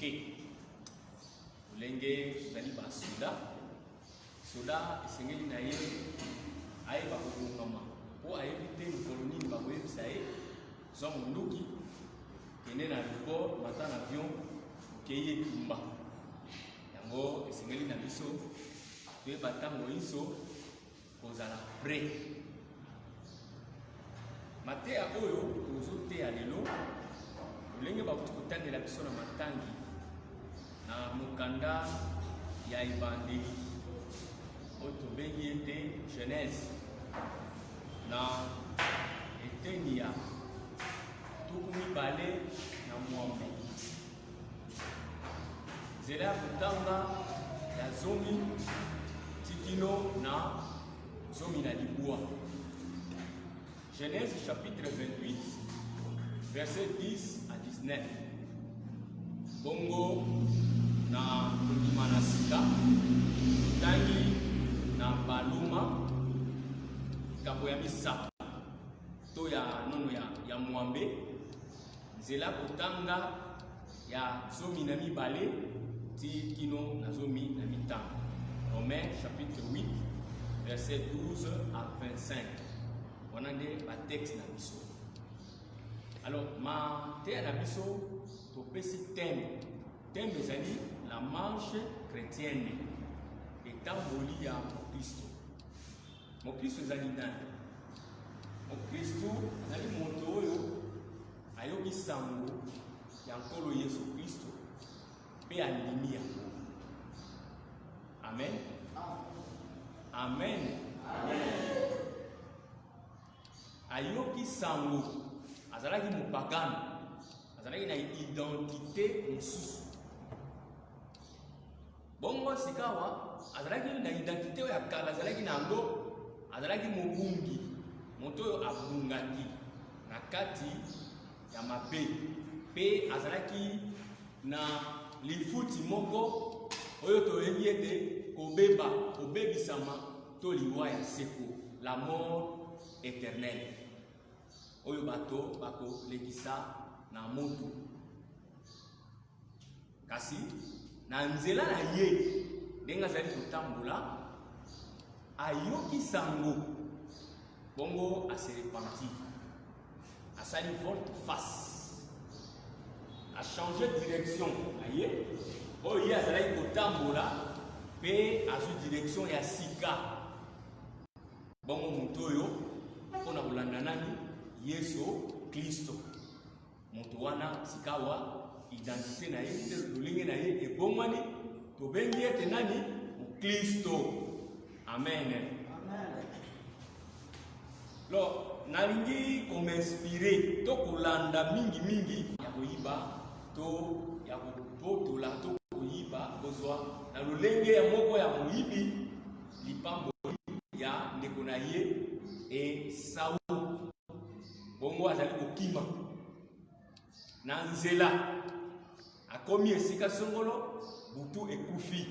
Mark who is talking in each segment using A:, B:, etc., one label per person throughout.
A: moke. Ulenge zali ba soda esengeli na ye aye ba kokongama po ayebite koloni ba webisa ye zo munduki kende na aéroport mata na avion okeye Kimba yango esengeli na biso toyeba ntango iso kozala prêt mateya oyo tozoteya lelo olenge bakuti kotangela biso na matangi na mokanda ya ebandeli oyo tobengi ete Genèse na eteni ya 2 na mwambe nzela ya kotanga ya zomi tikino na zomi na libwa. Genèse chapitre 28 verset 10 à 19. Bongo na kondima na sika tangi na baluma kapo ya misa to ya nono ya mwambe nzela kotanga ya zomi na mibale ti kino na zomi na mitano. Romains chapitre 8 verset 12 à 25. On a des textes na biso. Alors ma te na biso to pesi thème ezali la marche chrétienne etamboli ya Kristo. Kristo ezali nani? Kristo ezali moto oyo ayoki sango ya nkolo Yesu Kristo pe alimi yango. Amen. Amen. Amen. Ayoki sango azalaki mopagano, azalaki na identité mosusu. Bongo sikawa azalaki na identité ya kala, azalaki na ngo, azalaki mobungi, moto oyo abungaki na kati ya mabe pe azalaki na lifuti moko oyo toyebi ete kobebisama to liwa ya seko, la mort éternelle oyo bato bakolekisa na moto. Kasi na nzela na ye ndenge azali kotambola ayoki sango bongo ase repenti, asali volte face, a changé direction na ye oyo ye azalaki kotambola pe azwi direction ya sika. Bongo moto oyo mpona kolanda nani? Yesu Kristo. Moto wana sikawa identité na ye lolenge na ye ebongwani tobengi ete nani? Kristo. Amen. Amen. Lo nalingi kominspire to kolanda mingi ya koyiba to ya kobotola to koyiba kozwa na lolenge ya moko ya moyibi lipambo ya ndeko na ye Esau. Bongo azali kokima na nzela akomi esika songolo butu ekufi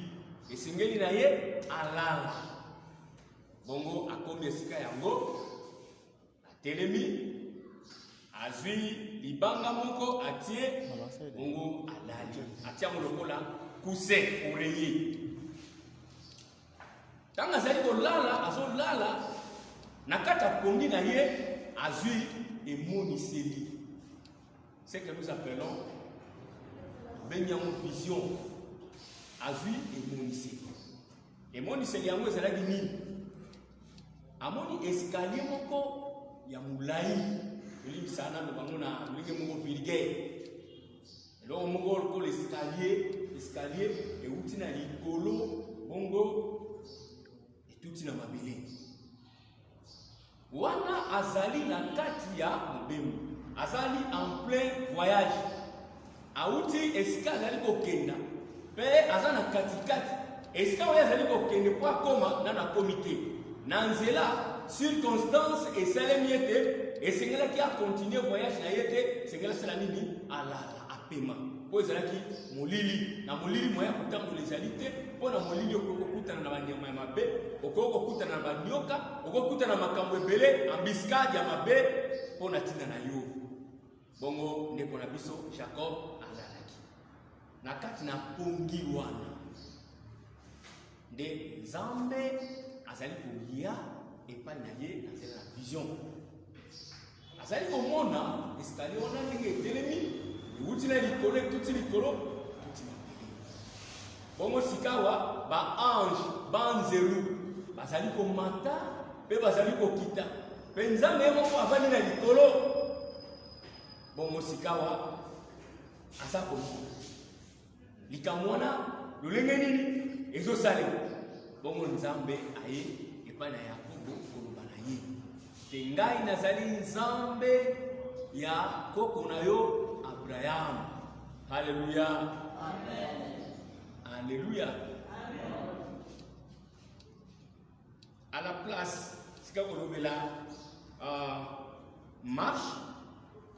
A: esengeli na ye alala. Bongo akomi esika yango atelemi azwi libanga moko atie bongo alali atia molokola kuse oreyi. Tanga azali kolala azolala na kata pongi na ye azui emoniseli. C'est que nous appelons Benyamin vision. Azui emoniseli. Emoniseli yango ezalaki nini? Amoni escalier moko ya mulai. Eli sana no bango na lenge moko vulgaire. Elo moko ko escalier euti na likolo bongo etuti na mabele. Wana azali na kati ya mbemu, azali en plein voyage. Auti esika azali kokenda pe azali na katikati esika oyo azali kokende po akoma na komite na nzela circonstance esalemi ete esengelaki akontinue voyage na ye te, esengela sala nini? Alala apema po ezalaki molili na molili moya kotambola ezali te mpo na molili okokutana na banyama ya mabe, okokutana na banyoka, okokutana na makambo ebele ambiskade ya mabe mpo na ntina na yo. Bongo ndeko na biso Jacob alalaki na kati na pongi wana nde Nzambe azali kolia epai na ye azali na vision azali komona escalier wana ndenge etelemi euti na likolo etuti likolo tuti mabele bongo sikawa baange banzelu bazali komata mpe bazali kokita mpe Nzambe ye moko avandi na likolo bongo sikawa aza komona likambo wana lolenge nini ezosalema bongo Nzambe aye epai na Yakobo koloba na ye te ngai nazali Nzambe ya koko na yo Abraham. Haleluya, amen. Alléluia. Amen. À la place, si vous marche,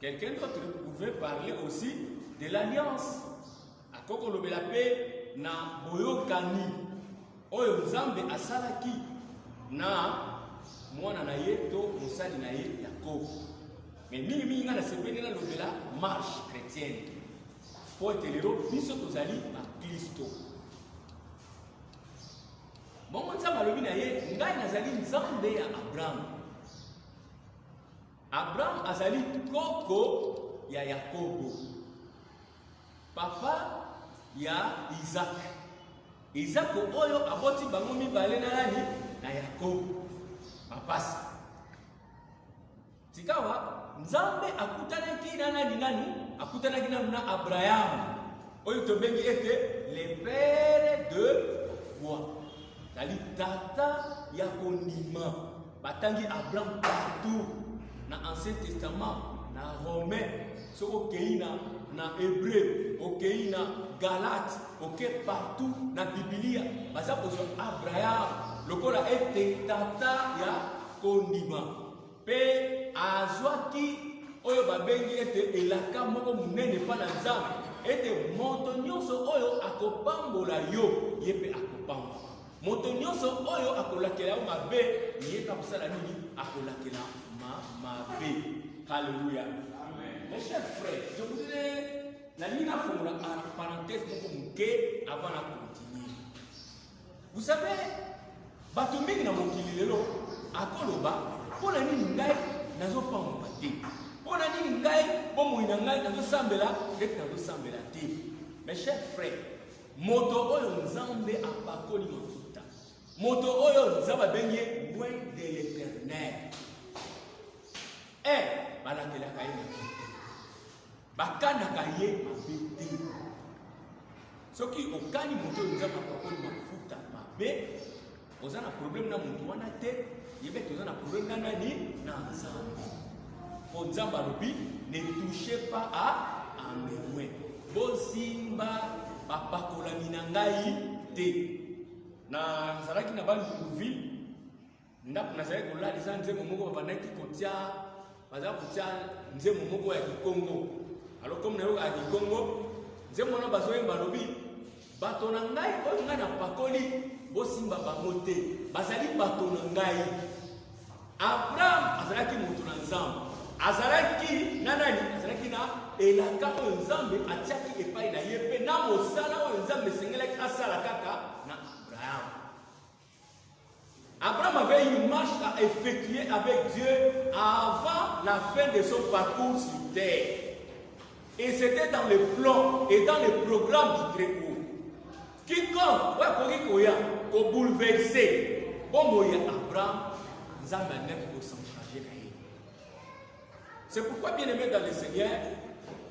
A: quelqu'un d'autre pouvait parler aussi de l'alliance. À koko lobela pe na boyokani oyo Nzambe asalaki na mwana na ye to mosali na ye Yakobo. Mais mingi nga na sepeli na lobela marche chrétienne. Po etelero biso tozali ba Kristo. Bongo Nzambe alobi na ye ngai nazali Nzambe ya Abraham. Abraham azali koko ya Yakobo. Papa ya Isaac. Isaac oyo aboti bango mibale na nani na Yakobo. Papasi. Sikawa Nzambe akutanaki na nani akutanaki na Abraham. Oyo tobengi ete le père de foi. Tali tata ya kondima. Batangi Abraham partout na Ancien Testament, na Romain, so okei na Hébreu, okei na Galate, okei partout na Biblia. Baza kozwa Abraham lokola ete tata ya kondima. Pe azwaki oyo babengi ete elaka moko munene pa na Nzambe ete moto nyonso oyo akopambola yo yepe akopambola moto nyonso oyo akolakela mabe yeka kusala nini akolakela mabe. Alléluia, amen. Mes chers frères, je voudrais la ligne à fond la parenthèse moko muke avant de continuer. Vous savez batumbi na mokili lelo akoloba pona nini ngai nazopamba te pona nini ngai bomoi na ngai nazosambela ete nazosambela te. Mes chers frères, moto oyo Nzambe apakoli mafuta moto oyo Nzambe abengi loin de l'Éternel balakelaka ye mabe te bakanaka ye mabe te. Soki okani moto oyo Nzambe apakoli mafuta mabe oza na problème na moto wana te yebe toza na problème na nani na Nzambe. Po Nzambe alobi ne touchez pas à mes mains. Bosimba bapakolami na ngai te. Na zalaki na Bandungu ndako nazali kolalisa nzembo moko babandaki kotia baza kotia nzembo moko ya Kikongo. Alors comme nayo ya Kikongo nzembo na bazoyemba lobi bato na ngai oyo ngai na pakoli bosimba bango te bazali bato na ngai. Abraham azalaki moto na Nzambe azalaki na nani azalaki na elaka oyo Nzambe atiaki epai na ye mpe na mosala oyo Nzambe esengelaki asala kaka na Abraham. Abraham avait une marche à effectuer avec Dieu avant la fin de son parcours sur terre. Et c'était dans le plan et dans le programme du Très-Haut. Quiconque va bouleverser, Abraham, Nzambe a même pour s'en charger. C'est pourquoi, bien aimé dans le Seigneur,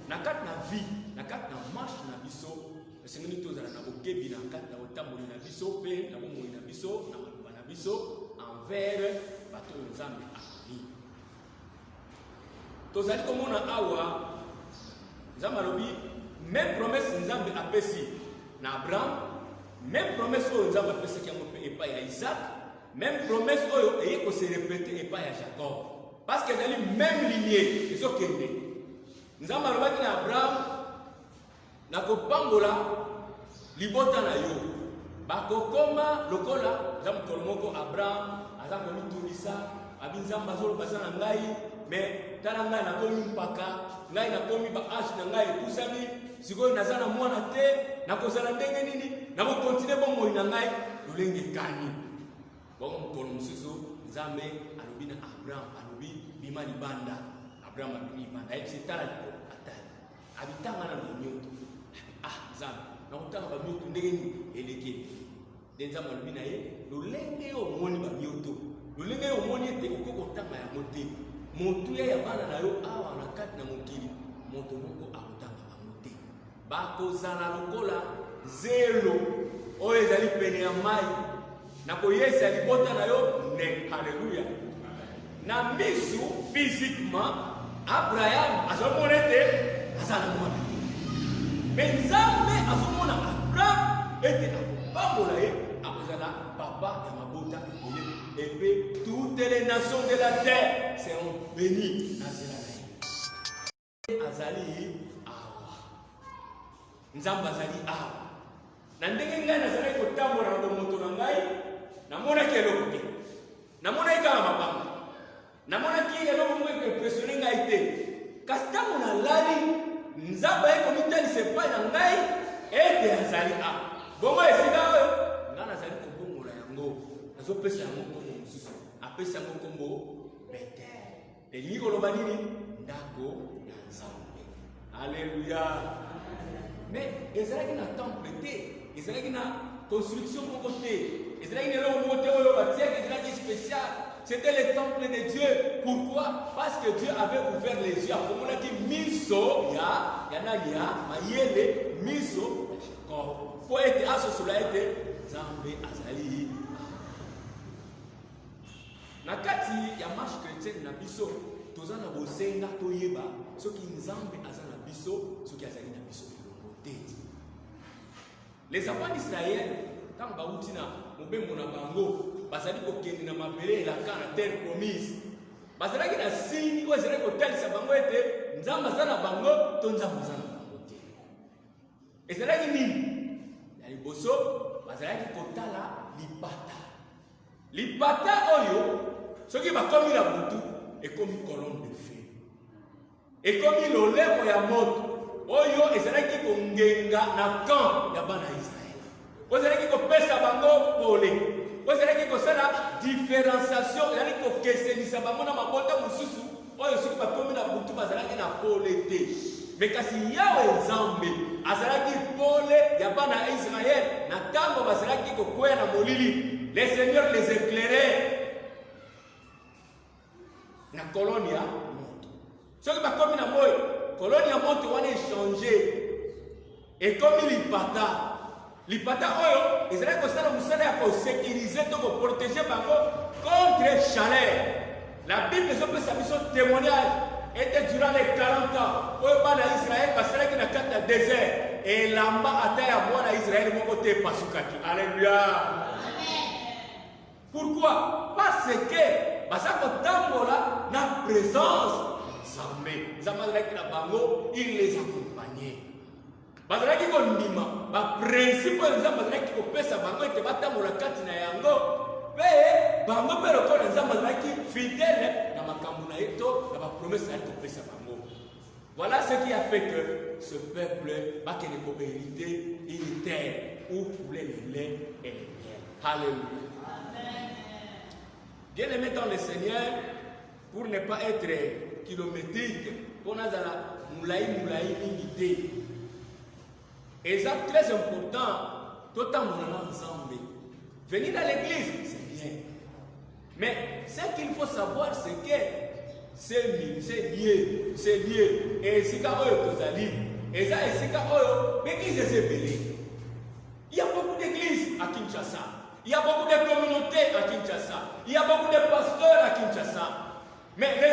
A: na kat na vie, na kat na marche na biso, le Seigneur nous donne na bokebi na kat na otamoli na biso pe na bomoi na biso na maloba na biso envers bato Nzambe akoli. Tozali komona awa Nzambe alobi même promesse Nzambe apesi na Abraham, même promesse oyo Nzambe apesi ki yango pe epai ya Isaac, même promesse oyo eye ko se répéter epai ya Jacob. Parce que dans la même lignée, ils ont kende. Nous avons remarqué Abraham, na kopambola libota na yo. Bakokoma lokola, zamu kolomoko Abraham, azamu mitulisa, abinzamba zolo basana ngai, mais tala ngai na komi mpaka, ngai na komi ba ash na ngai kusami, sikoyo naza na mwana te nakozala ndenge nini nakokontinue bomoi na ngai lolenge kani bongo mokolo mosusu nzambe alobi na Abraham alobi bima libanda. Abraham alobi libanda ayebisi tala likolo atali abitanga na minyoto nzambe nakotanga bamioto ndenge nini elekeli nde nzambe alobi na ye lolenge yo omoni bamioto lolenge yo omoni ete okoki kotanga yango te motuya ya bana na yo awa na kati na mokili moto moko akotanga bango te bakozala lokola zelo oyo ezali pene ya mai na koyesa libota na yo ne. Haleluya. Na misu physiquement Abraham azomona ete aza na mwana me nzambe azomona Abraham ete akobambola ye akozala papa ya mabota ekole epe toutes les nations de la terre seront bénies na nzela na ye. Azali awa nzambe azali awa na ndenge ngai nazalaki kotambola na bomoto na ngai namonaki eloko te namonaki kaka mabanga namonaki eloko moko ekoimpressione ngai te kasi ntango nalali nzambe ayekomitalisa epai na ngai ete azali awa bongo esika oyo ngai nazali kobongola yango nazopesa yango nkombo mosusu apesa yango nkombo Betel elingi koloba nini ndako ya nzambe. Alleluya. Mais ezalaki na temple te ezalaki na construction moko te ezalaki na eloko moko te oyo batiaki ezalaki spécial. C'était le temple de Dieu. Pourquoi? Parce que Dieu avait ouvert les yeux. Akomona ki miso ya nani ya mayele miso ko po ete asosola ete nzambe azali na kati ya marche chrétienne na biso toza na bosenga toyeba soki nzambe aza na biso soki azali na biso elongo te. Les enfants d'Israël tant bauti na mobembo na bango bazali kokende na mabele elaka na terre promise bazalaki na sini oyo ezalaki kotalisa bango ete nzambe aza na bango to nzambe aza na bango te. Ezalaki nini ya liboso bazalaki kotala lipata oyo soki bakomi na butu ekomi colonne de feu ekomi lolemo ya moto oyo ezalaki kongenga na camp ya bana ya Israël ozalaki kopesa bango pole ozalaki kosala différenciation ezalaki kokesenisa bango na mabota mosusu oyo soki bakomi na butu bazalaki na pole te. Mais kasi yawe nzambe azalaki pole ya bana ya Israël na ntango bazalaki kokwea na molili les seigneurs les éclairaient na colonne ya moto soki bakomi na moyo colonne ya moto wana échanger ekomi lipata oyo ezalaki kosala mosala ya kosécuriser to koprotéger bango contre chaleur. La Bible ezopesa biso témoignage était durant les 40 ans oyo bana ya Israël basalaki na kati ya désert elamba ata ya mwana ya Israël moko te epasukaki. Alléluia. Pourquoi? Parce que baza kotambola na présence nzambe azalaki na bango il les accompagnait bazalaki kondima baprincipe oyo nzambe azalaki kopesa bango ete batambola kati na yango mpe bango mpe lokola nzambe azalaki fidèle na makambo na ye to na bapromese ayaki kopesa bango. Voilà ce qui a fait que ce peuple bakende kohériter une terre où coulait le lait et le miel. Alléluia. Bien-aimé dans le Seigneur, pour ne pas être kilométrique, pour nous moulaï mingi. Et ça très important, tout le monde ensemble. Venir dans l'église, c'est bien. Mais ce qu'il faut savoir, c'est que c'est lié. Et c'est quand même et ça, c'est quand même l'église est belée. Il y a beaucoup d'églises à Kinshasa. Il y a beaucoup de communautés à Kinshasa. Il y a beaucoup de pasteurs à Kinshasa. Mais le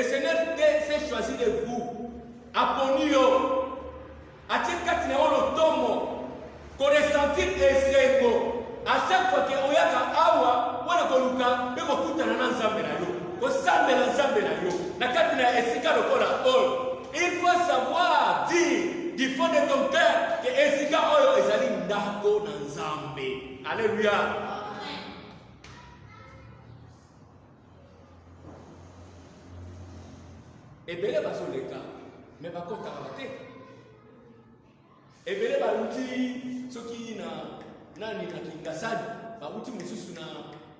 A: Seigneur s'est choisi de vous. Aponio. A-t-il qu'à le tomo. Qu'on ressentir les égaux. À chaque fois que oyaka awa, wana koluka, beko kuta na nzambe na yo. Ko sambe na nzambe na yo. Na kati na esika lokola oyo. Il faut savoir dire du fond de ton cœur que esika oyo ezali ndako na nzambe. Alléluia. Ebele bazoleka, mais bakota te. ebele baluti soki na nani na kingasani baluti mosusu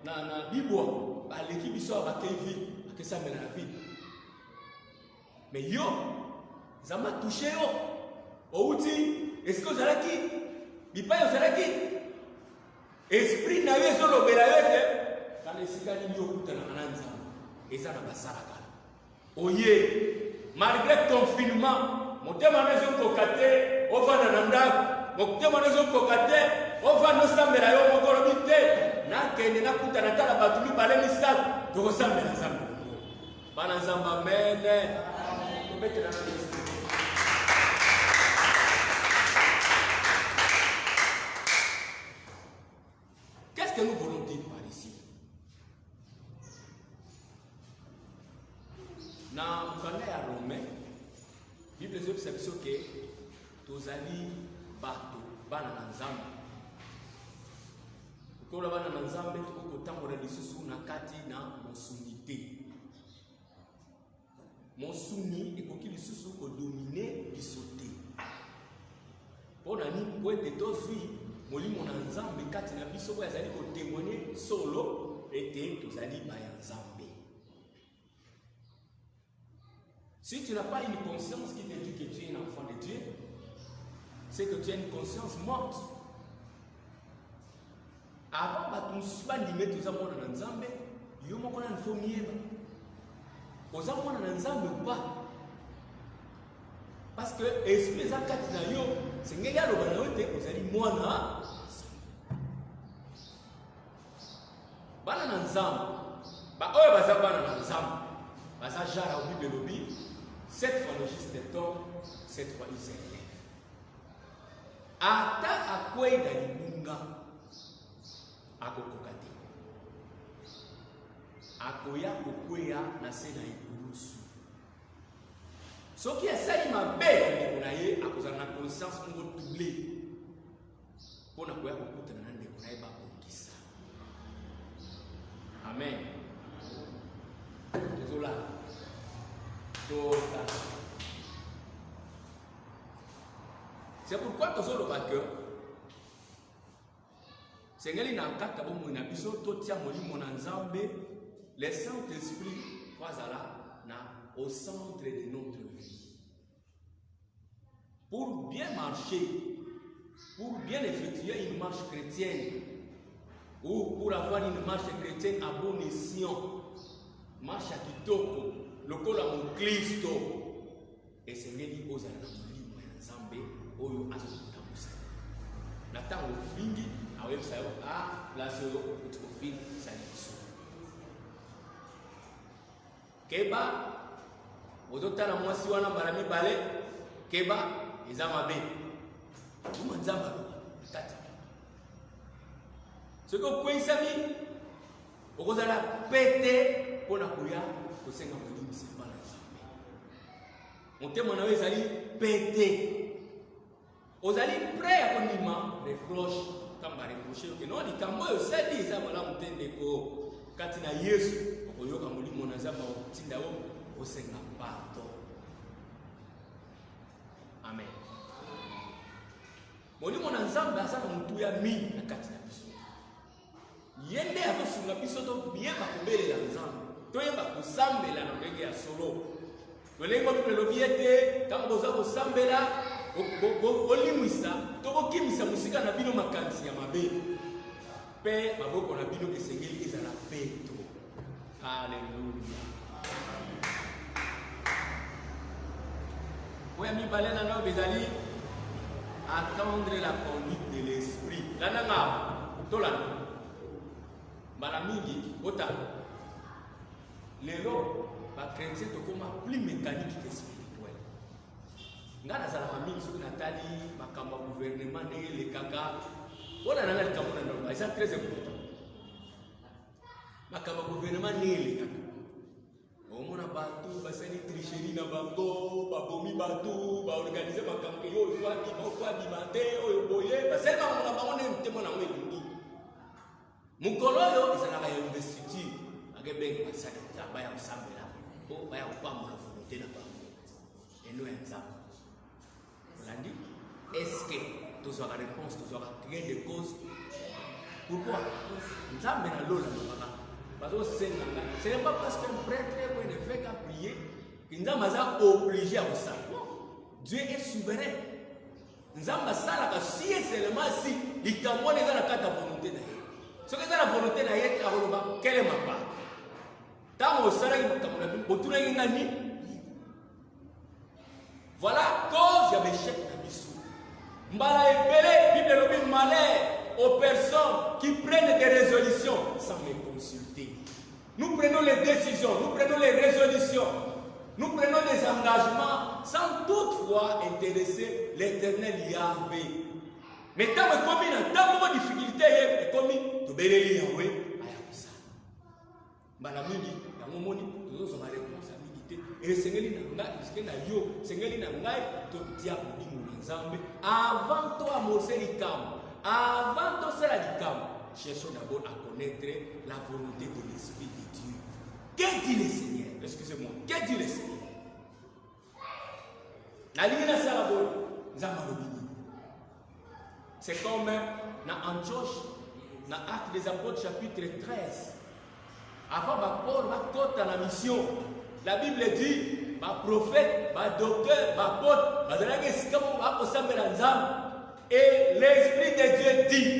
A: na bibwa baleki biso bakevi akesambela na vie mais yo zama touché yo outi est-ce que ozalaki bipai ozalaki esprit na yo ezolobela yo te kana esika nini okutanaka na nzambe eza na basala kala oye malgré confinement motema na ezokoka te ovanda na ndako motema na ezokoka te ovanda osambela yo moko olobi te nakende nakutana tala bato mibale misato tokosambela nzambe bana nzambe amene tobetela na yesu. Qu'est-ce que nous voulons dire par ici? Dans le calendrier romain, la Bible dit que tozali bato bana na nzambe. Kola bana na nzambe tukotambola lisusu na kati na monsunité. Monsuni ekoki lisusu kodomine biso te. Pona nini po ete tozwi molimo na nzambe kati na biso oyo azali kotémoigner solo ete tozali baya nzambe. Si tu n'as pas une conscience qui te dit que tu es un enfant de Dieu, c'est que tu as une conscience morte. Avant batumsusu bandime toza mwana na nzambe yo moko na nfo miyeba oza mwana na nzambe ou pas, parce que esprit eza kati na yo sengeli aloba na yo te ozali mwana bana na nzambe baoyo baza bana na nzambe baza jara au Bible elobi 7 fois le juste tombe 7 fois il se lève ata akwei na libunga akokoka te akoya kokweya na se na ekulusu soki asali mabe ya ndeko na ye akozala na conscience moko double mpo na koya kokutana na ndeko na ye bakokisa. Amen. Tozolala totala. C'est pourquoi tozoloba que sengeli na kaka bomoi na biso totia molimo na nzambe le Saint-Esprit azala na au centre de notre vie. Pour bien marcher, pour bien effectuer une marche chrétienne, ou pour avoir une marche chrétienne à bon escient, marche à kitoko, lokola mon Kristo, et sengeli ozala na molimo ya nzambe oyo azokutambusa. Na tango fingi awebisa yo place oyo okuti kofini sali biso. Keba ozotala mwasi wana mbala mibale keba eza mabe tuma nzamba tata soki okweisami okozala pete mpona koya kosenga molimisi bana nzambe motema na yo ezali pete ozali prêt ya kondima reproche kamba reproche yoke no likambo oyo osali eza malamu te ndeko kati na Yesu okoyoka molimo na nzambe otinda yo osenga pardon. Amen. Molimo na nzambe aza na mutu ya mingi na kati na biso ye nde azosunga biso toyeba kobelela nzambe toyeba kosambela na ndenge ya solo lolenge oyo elobi ete ntango boza kosambela olimwisa to bokimisa mosika na bino makanisi ya mabe mpe maboko na bino esengeli ezala peto. Alléluia. Oya mibale na nao bezali attendre la conduite de l'esprit. Lana nga tolana mbala mingi ota lelo ba chrétien tokoma plus mécanique que spirituel. Nga nazala mingi soki natali makambo ya gouvernement ndenge elekaka ona nanga likambo na ndongo eza très important. Makambo ya gouvernement ndenge elekaka omona bato basali tricherie na bango babomi bato baorganize makambo yo ofadi mate oyo boye basali makambo na bango ndenge motema nango elingi mokolo oyo ezalaka ya investiture akebengi basali baya kosambela po baya kopambola volonté na bango eno ya nzambe olandi eske tu auras réponse, tu auras créé des causes. Pourquoi? Nzambe na lola na parce que ce n'est pas parce qu'un prêtre ne fait qu'à prier que Nzambe est obligé à vous ça. Dieu est souverain. Nzambe salaka si seulement si il t'a montré dans la carte de volonté d'ailleurs. Ce que c'est la volonté d'ailleurs, quelle est ma part? Tant au salaire autour de l'année. Voilà cause il y a l'échec de l'issue. Mbala epelé, Bible le malheur aux personnes qui prennent des résolutions sans les consulter. Nous prenons les décisions, nous prenons les résolutions, nous prenons des engagements sans toutefois intéresser l'éternel Yahvé. Mais tant que comme il y a tant de difficultés, comme tu bénis Yahvé, ça. Malamini, la momoni, nous avons la responsabilité. Et le Seigneur avant toi, avant toi, cherchons d'abord à connaître la volonté de l'Esprit de Dieu. Que dit le Seigneur? Excusez-moi, que dit le Seigneur? C'est comme dans Antioche, dans Actes des Apôtres, chapitre 13. Avant Paul va dans la mission, la Bible dit, ma prophète, ma docteur, ma apôtre, et l'Esprit de Dieu dit,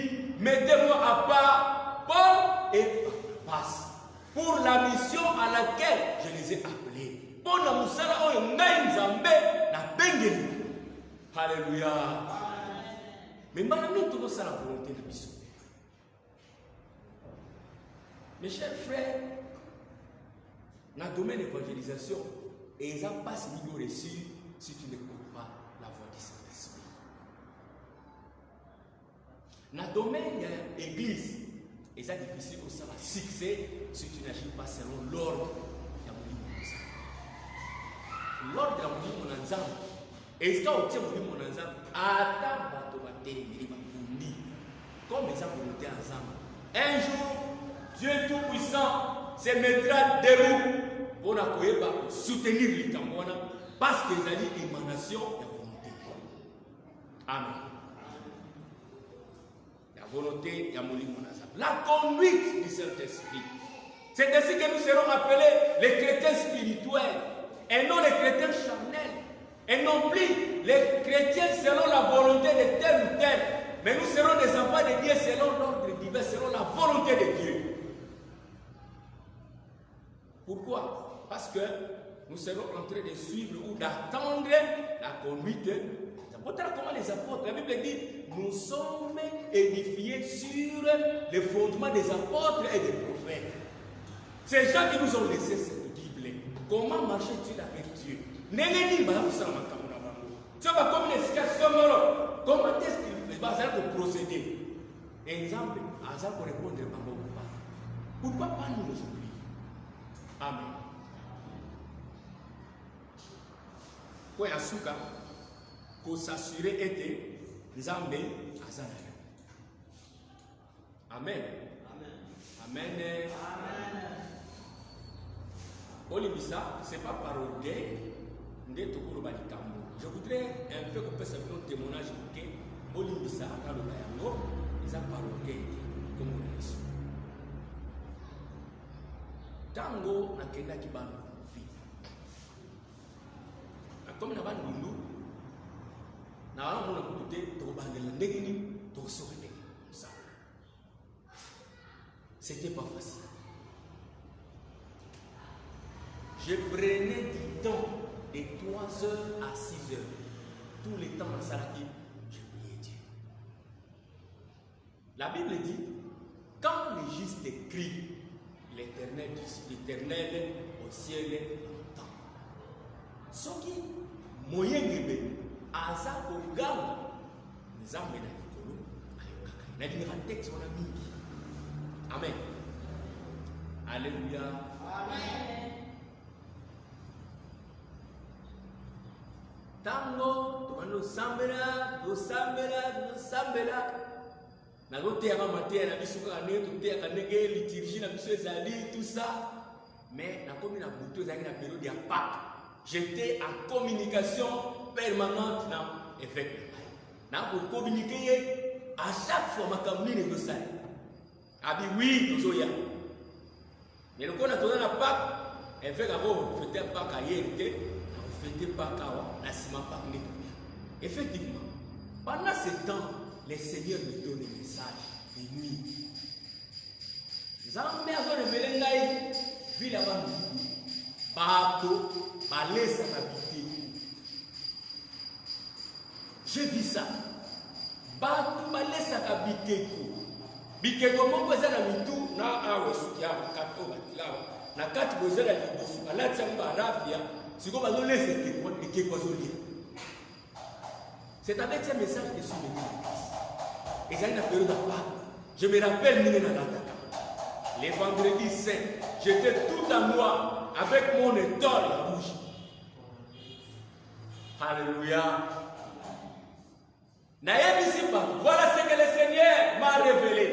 A: mettez-moi à part Paul et Barnabas pour la mission à laquelle je les ai appelés. Pour la Alléluia. Mais maintenant, tout ça la volonté de la mission. Mes chers frères, dans le domaine de l'évangélisation, et ils n'ont pas signé reçu si tu n'écoutes pas la voix du Saint-Esprit. Dans le domaine de l'église, et c'est difficile pour ça de succès si tu n'agis pas selon l'ordre de mon l'ordre de mon ensemble. Et ce qu'on obtient mon ensemble, comme les volonté ensemble. Un jour, Dieu Tout-Puissant se mettra debout pour soutenir les Cambouana parce qu'ils ont une émanation de la volonté. Amen. La volonté de mon ensemble. La conduite du Saint-Esprit. C'est ainsi que nous serons appelés les chrétiens spirituels et non les chrétiens charnels. Et non plus les chrétiens selon la volonté de tel ou tel. Mais nous serons des enfants de Dieu selon l'ordre divin, selon la volonté de Dieu. Pourquoi? Parce que nous serons en train de suivre ou d'attendre la conduite des apôtres. Comment les apôtres? La Bible dit, nous sommes édifiés sur les fondements des apôtres et des prophètes. Ces gens qui nous ont laissé cette Bible, comment marcher-tu avec Dieu? Comment est-ce qu'il va procéder? Exemple, pour répondre à pourquoi pas nous aujourd'hui? Amen. Pour Yasuka, pour s'assurer était Nzambe Azana. Amen. Amen. Amen. Olibisa, ce n'est pas par orgueil. Je voudrais un peu que ça un témoignage que Olibisa, dans le Bayango, ils ont par orgueil comme on a reçu. Tango, na kenda kibano fi. Comme na ban dundu, na wana mona kuté to bandela ndegini to sokete ça. C'était pas facile. Je prenais du temps de 3 heures à 6 heures. Tous les temps dans Saraki, je priais Dieu. La Bible dit, quand les justes crient, l'Éternel au ciel entend. Ce qui moyen gebe aza ogama nzambe na likolo ayokaka. Na dinga texte on a mingi. Amen. Alléluia. Amen. Tango tomando sambela, do sambela, do sambela. Na gote ya mater na biso ka ne to te ka nege liturgie na biso ezali tout ça. Mais na komi na buto ezali na période ya Pâques. J'étais en communication permanente avec pour communiquer à chaque fois ma caméra de ça. Abi oui, tout ça. Mais le qu'on a tourné la Pâque, elle fait d'abord fêter Pâque à hier, fêter Pâque à la ciment Pâque. Effectivement, pendant ce temps, les seigneurs me donnent des messages de nuit. Zambé a révélé Ngaï, ville avant nous. Bato, balesa habité. J'ai vu ça. Bato, balesa habité. Bikeko moko ezala mitu na awe sukia kato batilawa na kati bozela liboso alati amba rafia siko bazolesa ekeko azolia. C'est avec ce message que je suis venu. Et ça, il y a une période à part. Je me rappelle, les vendredis saints, j'étais tout en noir avec mon étole rouge. Alléluia. Voilà ce que le Seigneur m'a révélé.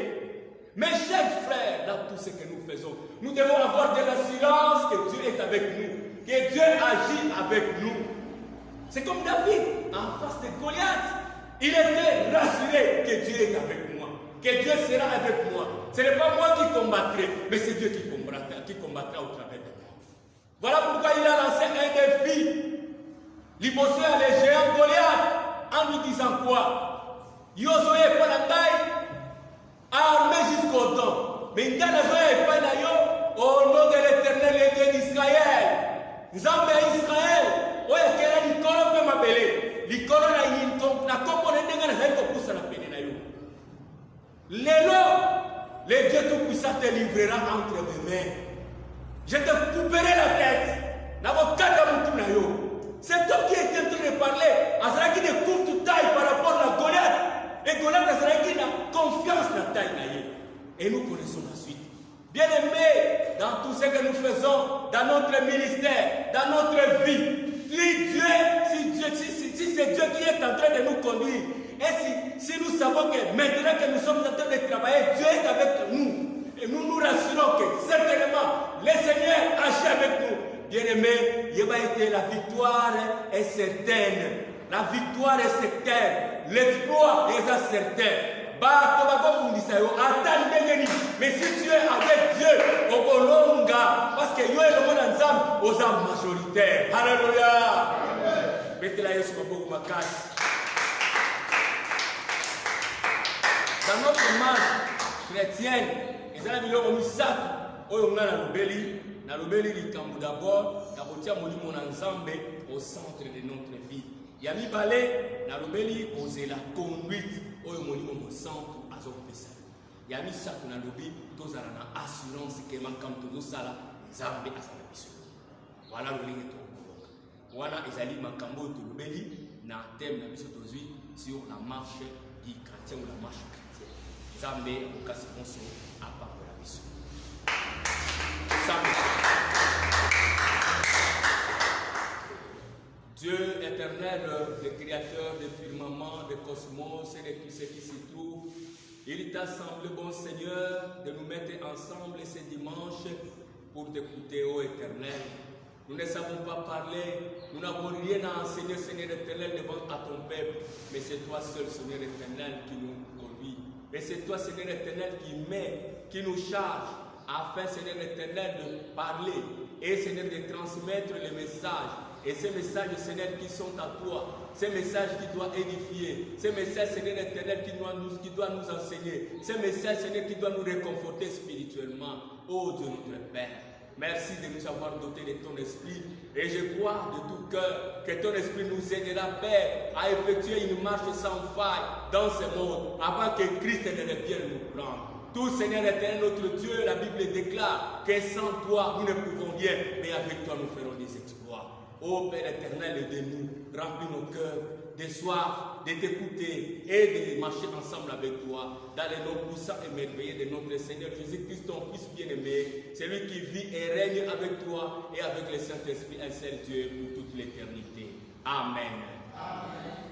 A: Mes chers frères, dans tout ce que nous faisons, nous devons avoir de l'assurance que Dieu est avec nous, que Dieu agit avec nous. C'est comme David en face de Goliath. Il était rassuré que Dieu est avec moi, que Dieu sera avec moi. Ce n'est pas moi qui combattrai, mais c'est Dieu qui combattra au travers de moi. Voilà pourquoi il a lancé un défi. Liboso à les géants Goliath en lui disant quoi? Yozoé Panangai armé jusqu'au temps. Mais il y a au nom de l'Éternel et Dieu d'Israël. Nous avons Israël. Oui, quel est l'icône de ma belle? L'icône na componente de la pousse la peine na yo. Le Dieu Tout-Puissant te livrera entre mes mains. Je te couperai la tête. C'est toi qui es en train de parler. Azraki de courte taille par rapport à Goliath. Et Goliath Azraki n'a confiance dans la taille. Et nous connaissons la suite. Bien-aimés, dans tout ce que nous faisons, dans notre ministère, dans notre vie, si c'est Dieu qui est en train de nous conduire, et si nous savons que maintenant que nous sommes en train de travailler, Dieu est avec nous, et nous nous rassurons que certainement le Seigneur agit avec nous. Bien-aimés, la victoire est certaine. La victoire est certaine. L'exploit est certain. Mais si tu es avec Dieu, parce que Dieu est le monde ensemble aux âmes majoritaires. Alléluia. Dans notre marche chrétienne, les amis ont mis ça. Na lobeli likambo d'abord, na kotia molimo na nzambe au centre de notre vie. Ya mibale na lobeli ozela conduite oyo molimo mo centre azopesa. Ya misato na lobi tozala na assurance que makambo tozosala nzambe asala biso. Voilà lolingi tokoloka. Wana ezali makambo to lobeli na thème na biso tozwi sur la marche du chrétien ou la marche chrétienne. Nzambe okasi konso apakola biso. Dieu éternel, le créateur des firmaments, des cosmos et de tout ce qui s'y trouve, il t'a semblé, bon Seigneur, de nous mettre ensemble ce dimanche pour t'écouter, ô éternel. Nous ne savons pas parler, nous n'avons rien à enseigner, Seigneur éternel, devant à ton peuple, mais c'est toi seul, Seigneur éternel, qui nous conduit. Et c'est toi, Seigneur éternel, qui nous charge, afin, Seigneur éternel, de parler et, Seigneur, de transmettre les messages. Et ces messages, Seigneur, qui sont à toi, ces messages qui doivent édifier, ces messages, Seigneur éternel, qui doivent nous enseigner, ces messages, Seigneur, qui doivent nous réconforter spirituellement. Oh Dieu notre Père, merci de nous avoir dotés de ton esprit. Et je crois de tout cœur que ton esprit nous aidera, Père, à effectuer une marche sans faille dans ce monde, avant que Christ ne revienne nous prendre. Tout, Seigneur éternel, notre Dieu, la Bible déclare que sans toi, nous ne pouvons rien, mais avec toi, nous ferons des exploits. Ô Père éternel, aide-nous, remplis nos cœurs de soif, de t'écouter et de marcher ensemble avec toi dans les noms puissants et merveilleux de notre Seigneur Jésus-Christ, ton Fils bien-aimé, celui qui vit et règne avec toi et avec le Saint-Esprit, un seul Dieu pour toute l'éternité. Amen. Amen.